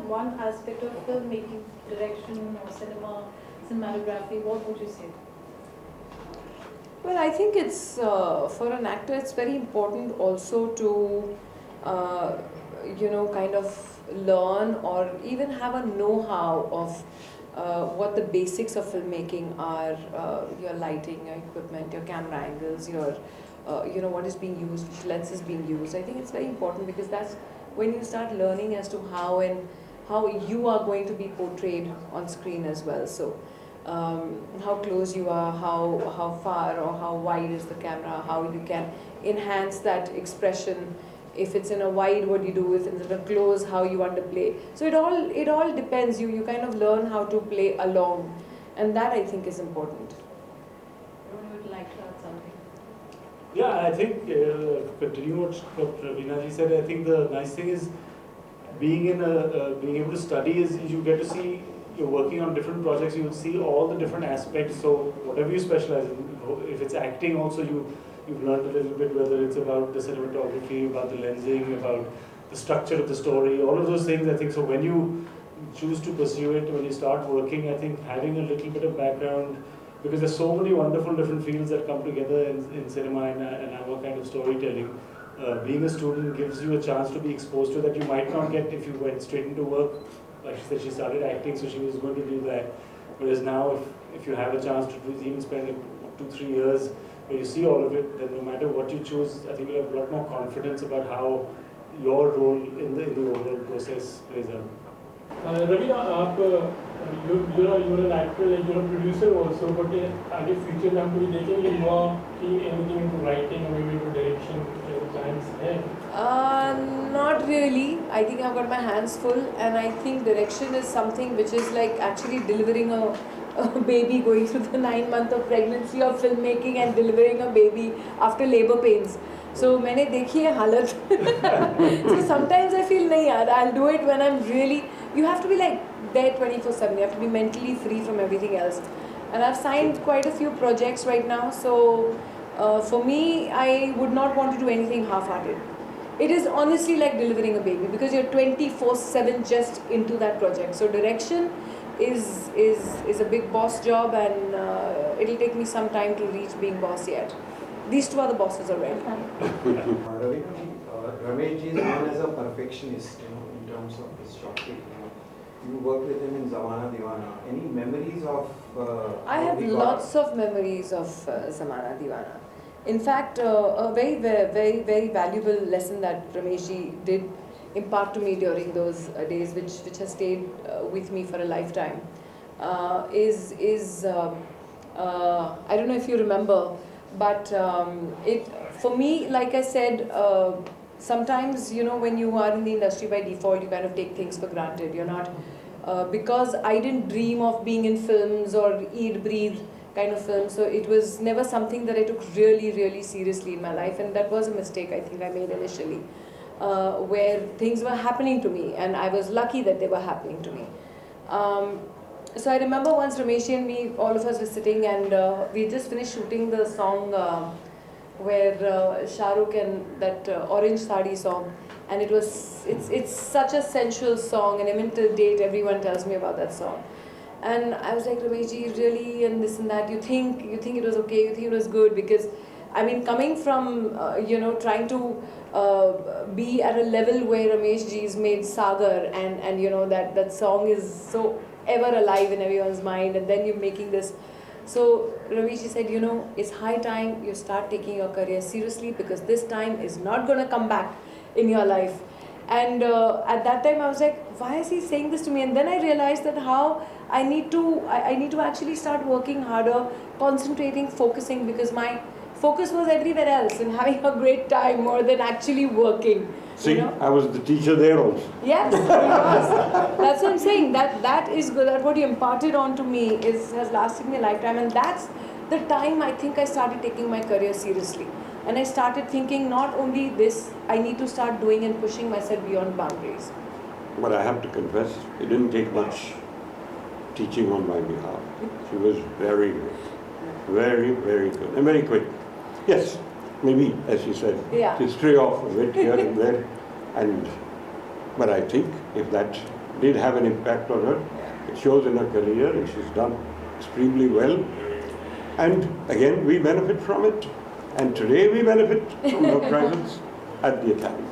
one aspect of filmmaking, direction or cinematography, what would you say? Well, I think it's for an actor, it's very important also to, kind of learn or even have a know-how of what the basics of filmmaking are. Your lighting, your equipment, your camera angles, your, what is being used, which lens is being used. I think it's very important because that's when you start learning as to how you are going to be portrayed on screen as well. So. How close you are, how far or how wide is the camera, how you can enhance that expression. If it's in a wide, what you do. If it's in a close, how you underplay. So it all depends. You kind of learn how to play along, and that I think is important. Rohan would like to add something. Yeah, I think continuing what Raveena ji said, I think the nice thing is being able to study is you get to see. You're working on different projects, you will see all the different aspects. So whatever you specialize in, if it's acting also, you've learned a little bit, whether it's about the cinematography, about the lensing, about the structure of the story, all of those things. I think so when you choose to pursue it, when you start working, I think having a little bit of background, because there's so many wonderful different fields that come together in cinema and our kind of storytelling. Being a student gives you a chance to be exposed to that you might not get if you went straight into work. Like she said, she started acting, so she was going to do that. Whereas now, if you have a chance to even spend 2-3 years where you see all of it, then no matter what you choose, I think you'll have a lot more confidence about how your role in the overall process plays out. Raveena, you're an actor, like you're a producer also, but आगे future में हम कभी देखेंगे you are anything into writing or maybe into direction, plans है? Not really. I think I've got my hands full, and I think direction is something which is like actually delivering a baby, going through the 9 months of pregnancy of filmmaking and delivering a baby after labor pains. So मैंने देखी है हालत. So sometimes I feel नहीं यार, I'll do it when I'm really. You have to be like there 24/7. You have to be mentally free from everything else. And I've signed quite a few projects right now. So for me, I would not want to do anything half-hearted. It is honestly like delivering a baby because you're 24/7 just into that project. So direction is a big boss job, and it'll take me some time to reach being boss yet. These two are the bosses already. Ramesh ji is known as a perfectionist, in terms of his short film. You worked with him in Zamana Diwana. Any memories of? I have lots of memories of Zamana Diwana. In fact, a very, very, very valuable lesson that Ramesh ji did impart to me during those days, which has stayed with me for a lifetime, is I don't know if you remember, but for me, like I said, sometimes when you are in the industry by default, you kind of take things for granted. You're not because I didn't dream of being in films or eat, breathe kind of films. So it was never something that I took really, really seriously in my life, and that was a mistake I think I made initially, where things were happening to me, and I was lucky that they were happening to me. So I remember once Ramesh and me, all of us were sitting, and we just finished shooting the song where Shah Rukh and that Orange Sari song, and it's such a sensual song, and even till date everyone tells me about that song. And I was like, Ramesh ji, really, and this and that, you think it was okay, you think it was good, because I mean, coming from trying to be at a level where Ramesh ji's made Sagar, and that song is so ever alive in everyone's mind, and then you're making this. So Ramesh ji said, it's high time you start taking your career seriously, because this time is not going to come back in your life. And at that time I was like, why is he saying this to me? And then I realized that how I need to actually start working harder, concentrating, focusing, because my focus was everywhere else and having a great time more than actually working. See, I was the teacher there also. Yes, he was. That's what I'm saying. That is good. That what he imparted on to me has lasted me a lifetime, and that's the time I think I started taking my career seriously. And I started thinking, not only this, I need to start doing and pushing myself beyond boundaries. But I have to confess, it didn't take much teaching on my behalf. She was very good. Very, very good. And very quick. Yes, maybe, as you said, yeah, to stray off a bit here and there. But I think if that did have an impact on her. It shows in her career, and she's done extremely well. And again, we benefit from it. And today we benefit from her presence at the Academy.